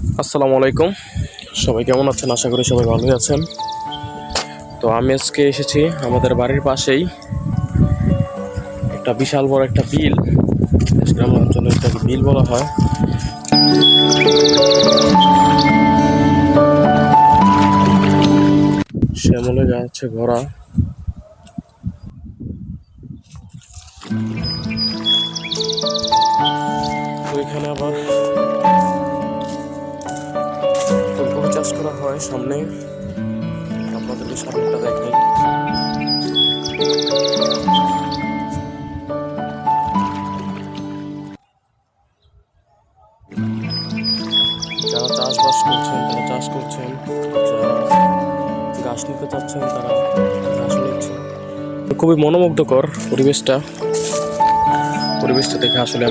আসসালামু আলাইকুম। সবাই কেমন আছেন? আশা করি সবাই ভালোই আছেন। তো আমি আজকে এসেছি আমাদের বাড়ির পাশেই একটা বিশাল বড় একটা বিল, গ্রাম অঞ্চলে এটাকে বিল বলা হয়। শ্যামলে যাচ্ছে ঘোড়া। তো এখানে আবার ফুলকপি চাষ করা হয় সামনে, আপনাদেরকে সামনেটা দেখাই। যারা চাষবাস করছেন তারা চাষ করছেন, যারা গাছ নিতে চাচ্ছেন তারা গাছ নিচ্ছেন। খুবই মনোমুগ্ধকর পরিবেশটা দেখে আসলে